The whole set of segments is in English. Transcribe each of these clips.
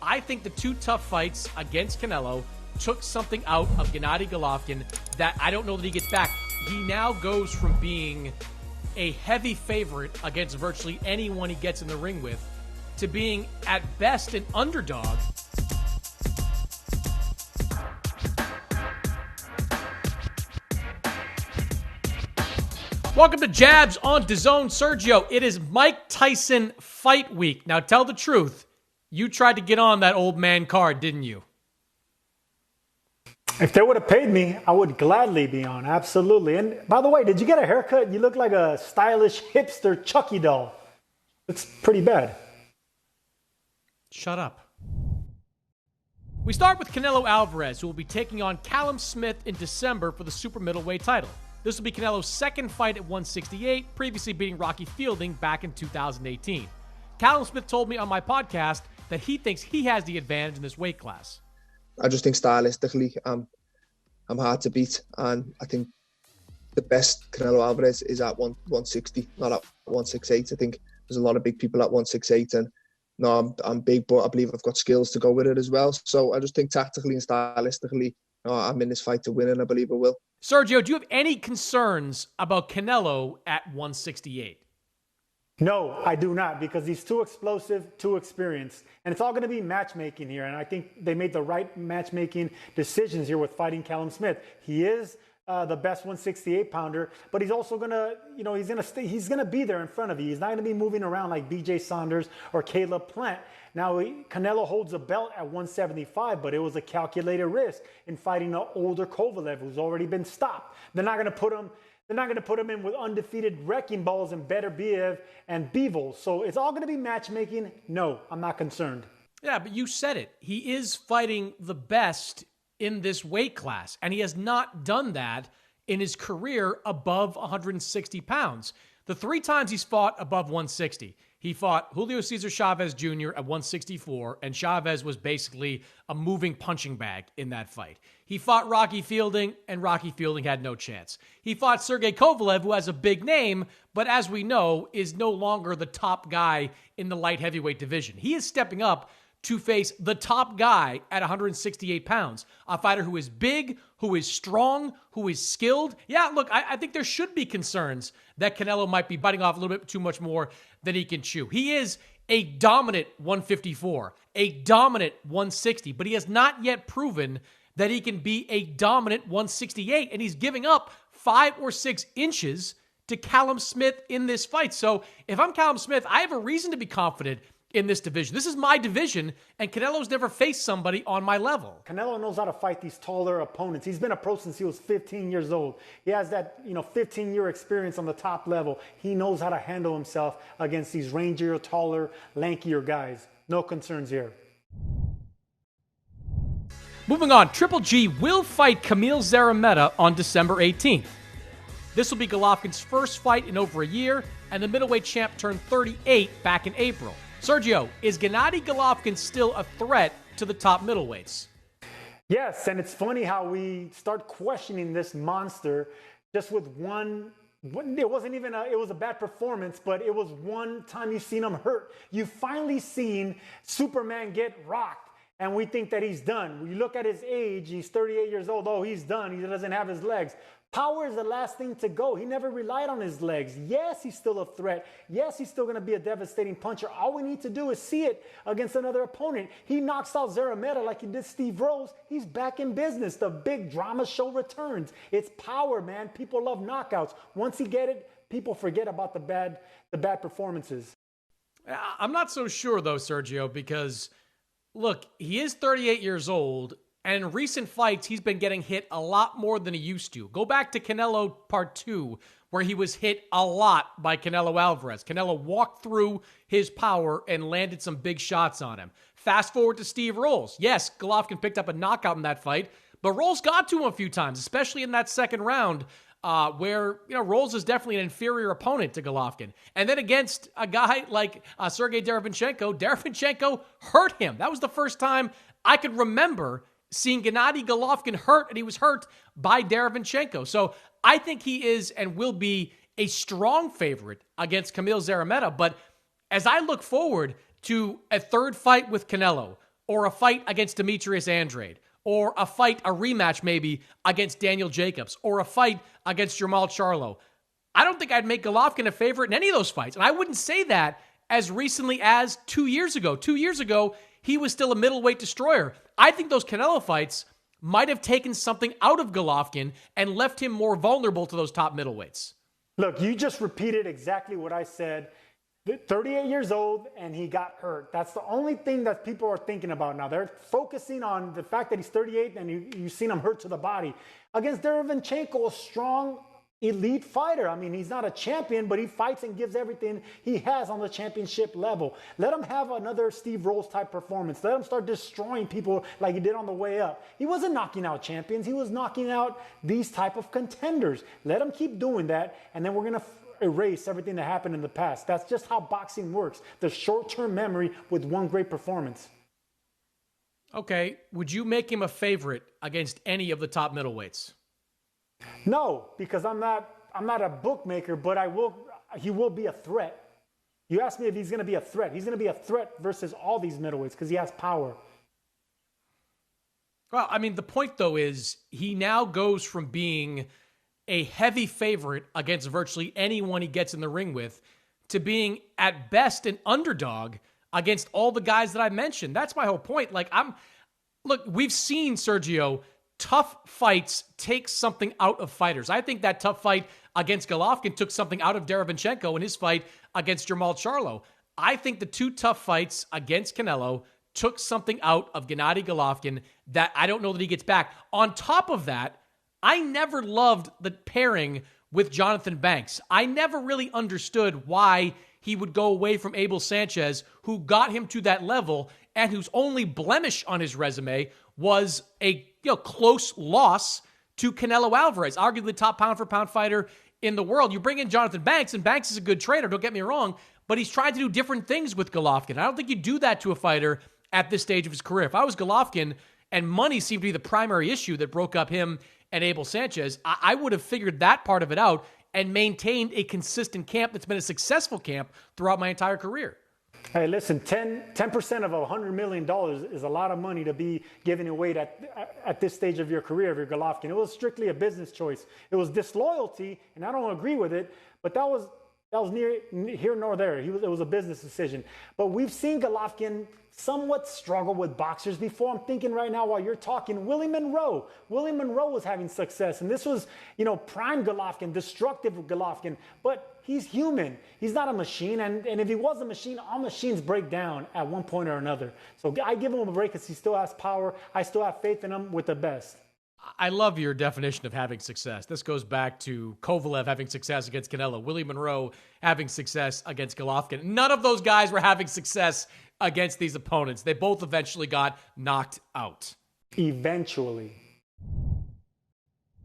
I think the two tough fights against Canelo took something out of Gennadiy Golovkin that I don't know that he gets back. He now goes from being a heavy favorite against virtually anyone he gets in the ring with to being, at best, an underdog. Welcome to Jabs on Dazn. Sergio, it is Mike Tyson fight week. Now, tell the truth. You tried to get on that old man card, didn't you? If they would have paid me, I would gladly be on. Absolutely. And by the way, did you get a haircut? You look like a stylish hipster Chucky doll. It's pretty bad. Shut up. We start with Canelo Alvarez, who will be taking on Callum Smith in December for the super middleweight title. This will be Canelo's second fight at 168, previously beating Rocky Fielding back in 2018. Callum Smith told me on my podcast that he thinks he has the advantage in this weight class. I just think stylistically, I'm hard to beat, and I think the best Canelo Alvarez is at 160, not at 168. I think there's a lot of big people at 168, and no, I'm big, but I believe I've got skills to go with it as well. So I just think tactically and stylistically, I'm in this fight to win, and I believe I will. Sergio, do you have any concerns about Canelo at 168? No, I do not, because he's too explosive, too experienced. And it's all going to be matchmaking here. And I think they made the right matchmaking decisions here with fighting Callum Smith. He is the best 168-pounder, but he's also going to, he's going to be there in front of you. He's not going to be moving around like BJ Saunders or Caleb Plant. Now, Canelo holds a belt at 175, but it was a calculated risk in fighting an older Kovalev who's already been stopped. They're not going to put him in with undefeated wrecking balls and Beterbiev and Bivol. So it's all going to be matchmaking. No, I'm not concerned. Yeah, but you said it. He is fighting the best in this weight class, and he has not done that in his career above 160 pounds. The three times he's fought above 160, he fought Julio Cesar Chavez Jr. at 164, and Chavez was basically a moving punching bag in that fight. He fought Rocky Fielding, and Rocky Fielding had no chance. He fought Sergey Kovalev, who has a big name, but as we know, is no longer the top guy in the light heavyweight division. He is stepping up to face the top guy at 168 pounds, a fighter who is big, who is strong, who is skilled. Yeah, look, I think there should be concerns that Canelo might be biting off a little bit too much more than he can chew. He is a dominant 154, a dominant 160, but he has not yet proven that he can be a dominant 168, and he's giving up 5 or 6 inches to Callum Smith in this fight. So if I'm Callum Smith, I have a reason to be confident in this division. This is my division, and Canelo's never faced somebody on my level. Canelo knows how to fight these taller opponents. He's been a pro since he was 15 years old. He has that, 15-year experience on the top level. He knows how to handle himself against these rangier, taller, lankier guys. No concerns here. Moving on, Triple G will fight Kamil Szeremeta on December 18th. This will be Golovkin's first fight in over a year, and the middleweight champ turned 38 back in April. Sergio, is Gennadiy Golovkin still a threat to the top middleweights? Yes, and it's funny how we start questioning this monster just with one. It wasn't even it was a bad performance, but it was one time you've seen him hurt. You've finally seen Superman get rocked, and we think that he's done. When you look at his age, he's 38 years old. Oh, he's done. He doesn't have his legs. Power is the last thing to go. He never relied on his legs. Yes, he's still a threat. Yes, he's still going to be a devastating puncher. All we need to do is see it against another opponent. He knocks out Szeremeta like he did Steve Rose. He's back in business. The big drama show returns. It's power, man. People love knockouts. Once he get it, people forget about the bad performances. I'm not so sure, though, Sergio, because, look, he is 38 years old, and in recent fights, he's been getting hit a lot more than he used to. Go back to Canelo Part 2, where he was hit a lot by Canelo Alvarez. Canelo walked through his power and landed some big shots on him. Fast forward to Steve Rolls. Yes, Golovkin picked up a knockout in that fight, but Rolls got to him a few times, especially in that second round, where Rolls is definitely an inferior opponent to Golovkin. And then against a guy like Sergey Derevyanchenko hurt him. That was the first time I could remember seeing Gennadiy Golovkin hurt, and he was hurt by Derevyanchenko. So I think he is and will be a strong favorite against Kamil Szeremeta. But as I look forward to a third fight with Canelo, or a fight against Demetrius Andrade, or a rematch maybe against Daniel Jacobs, or a fight against Jermall Charlo, I don't think I'd make Golovkin a favorite in any of those fights. And I wouldn't say that as recently as 2 years ago. 2 years ago, he was still a middleweight destroyer. I think those Canelo fights might have taken something out of Golovkin and left him more vulnerable to those top middleweights. Look, you just repeated exactly what I said. 38 years old and he got hurt. That's the only thing that people are thinking about now. They're focusing on the fact that he's 38 and you've seen him hurt to the body. Against Derevyanchenko, a strong, elite fighter. I mean, he's not a champion, but he fights and gives everything he has on the championship level. Let him have another Steve Rolls type performance. Let him start destroying people like he did on the way up. He wasn't knocking out champions. He was knocking out these type of contenders. Let him keep doing that, and then we're going to erase everything that happened in the past. That's just how boxing works. The short-term memory with one great performance. Okay, would you make him a favorite against any of the top middleweights? No, because I'm not a bookmaker, but he will be a threat. You asked me if he's going to be a threat. He's going to be a threat versus all these middleweights because he has power. Well, I mean, the point, though, is he now goes from being a heavy favorite against virtually anyone he gets in the ring with to being, at best, an underdog against all the guys that I mentioned. That's my whole point. Look, we've seen, Sergio, tough fights take something out of fighters. I think that tough fight against Golovkin took something out of Derevyanchenko in his fight against Jermall Charlo. I think the two tough fights against Canelo took something out of Gennadiy Golovkin that I don't know that he gets back. On top of that, I never loved the pairing with Jonathan Banks. I never really understood why he would go away from Abel Sanchez, who got him to that level and whose only blemish on his resume was a close loss to Canelo Alvarez, arguably the top pound-for-pound fighter in the world. You bring in Jonathan Banks, and Banks is a good trainer, don't get me wrong, but he's trying to do different things with Golovkin. I don't think you do that to a fighter at this stage of his career. If I was Golovkin and money seemed to be the primary issue that broke up him and Abel Sanchez, I would have figured that part of it out and maintained a consistent camp that's been a successful camp throughout my entire career. Hey, listen, 10% of $100 million is a lot of money to be giving away at this stage of your career, if you're Golovkin. It was strictly a business choice. It was disloyalty, and I don't agree with it, but that was near here nor there. It was a business decision. But we've seen Golovkin somewhat struggle with boxers before. I'm thinking right now while you're talking, Willie Monroe. Willie Monroe was having success, and this was, prime Golovkin, destructive Golovkin, but he's human. He's not a machine, and if he was a machine, all machines break down at one point or another. So I give him a break because he still has power. I still have faith in him with the best. I love your definition of having success. This goes back to Kovalev having success against Canelo, Willie Monroe having success against Golovkin. None of those guys were having success against these opponents. They both eventually got knocked out. Eventually.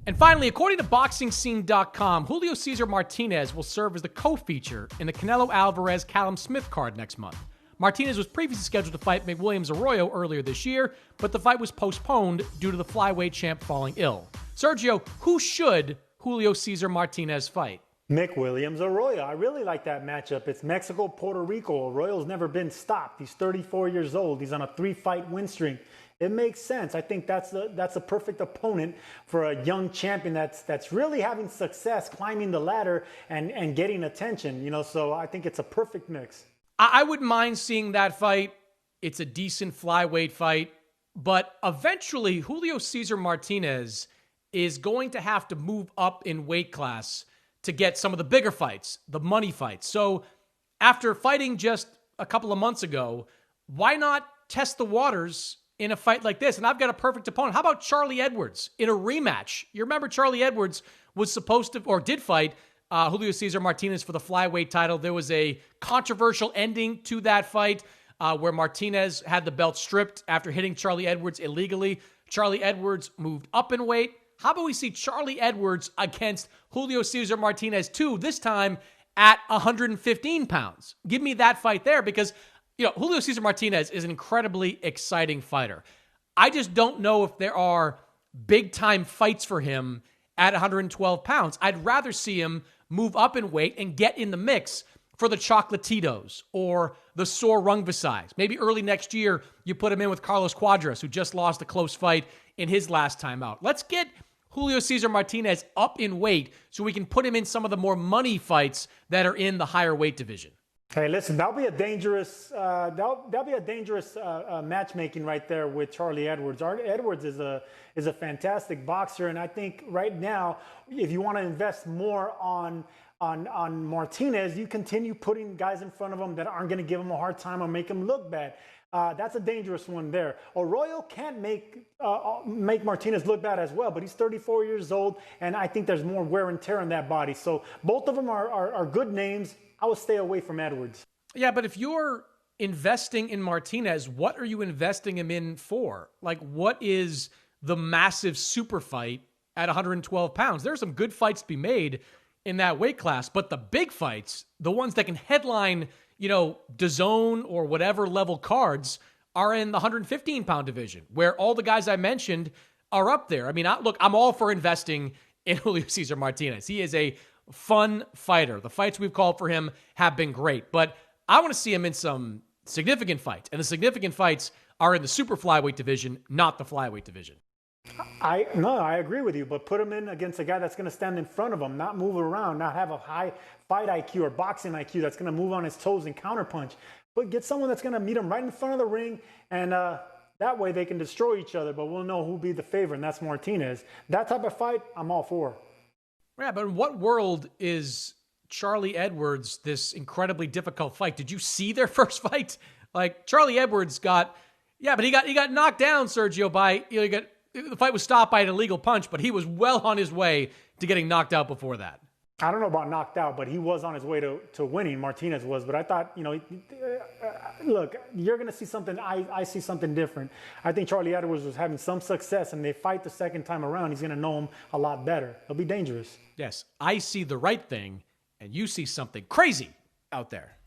And finally, according to BoxingScene.com, Julio Cesar Martinez will serve as the co-feature in the Canelo Alvarez Callum Smith card next month. Martinez was previously scheduled to fight Mick Williams Arroyo earlier this year, but the fight was postponed due to the flyweight champ falling ill. Sergio, who should Julio Cesar Martinez fight? Mick Williams Arroyo. I really like that matchup. It's Mexico, Puerto Rico. Arroyo's never been stopped. He's 34 years old. He's on a 3-fight win streak. It makes sense. I think that's a perfect opponent for a young champion that's really having success climbing the ladder and getting attention. So I think it's a perfect mix. I wouldn't mind seeing that fight. It's a decent flyweight fight. But eventually, Julio Cesar Martinez is going to have to move up in weight class to get some of the bigger fights, the money fights. So after fighting just a couple of months ago, why not test the waters in a fight like this? And I've got a perfect opponent. How about Charlie Edwards in a rematch? You remember Charlie Edwards was supposed to, or did fight Julio Cesar Martinez for the flyweight title. There was a controversial ending to that fight where Martinez had the belt stripped after hitting Charlie Edwards illegally. Charlie Edwards moved up in weight. How about we see Charlie Edwards against Julio Cesar Martinez 2, this time at 115 pounds? Give me that fight there because, Julio Cesar Martinez is an incredibly exciting fighter. I just don't know if there are big-time fights for him at 112 pounds. I'd rather see him move up in weight and get in the mix for the Chocolatitos or the Sor Rungvisais. Maybe early next year, you put him in with Carlos Cuadras, who just lost a close fight in his last time out. Let's get Julio Cesar Martinez up in weight so we can put him in some of the more money fights that are in the higher weight division. Hey, listen, that'll be a dangerous matchmaking right there with Charlie Edwards. Edwards is a fantastic boxer, and I think right now, if you want to invest more on Martinez, you continue putting guys in front of him that aren't going to give him a hard time or make him look bad. That's a dangerous one there. Arroyo can't make Martinez look bad as well, but he's 34 years old, and I think there's more wear and tear on that body. So both of them are good names. I would stay away from Edwards. Yeah, but if you're investing in Martinez, what are you investing him in for? Like, what is the massive super fight at 112 pounds? There are some good fights to be made in that weight class, but the big fights, the ones that can headline, Dazn or whatever level cards, are in the 115-pound division, where all the guys I mentioned are up there. I mean, I'm all for investing in Julio Cesar Martinez. He is a fun fighter. The fights we've called for him have been great, but I want to see him in some significant fights, and the significant fights are in the super flyweight division, not the flyweight division. I agree with you, but put him in against a guy that's going to stand in front of him, not move around, not have a high fight IQ or boxing IQ that's going to move on his toes and counterpunch. But get someone that's going to meet him right in front of the ring, and that way they can destroy each other, but we'll know who'll be the favorite, and that's Martinez. That type of fight, I'm all for. Yeah, but in what world is Charlie Edwards this incredibly difficult fight? Did you see their first fight? Like, Charlie Edwards but he got knocked down, Sergio, by, the fight was stopped by an illegal punch, but he was well on his way to getting knocked out before that. I don't know about knocked out, but he was on his way to winning. Martinez was, but I thought, look, you're going to see something. I see something different. I think Charlie Edwards was having some success, and they fight the second time around. He's going to know him a lot better. It'll be dangerous. Yes, I see the right thing, and you see something crazy out there.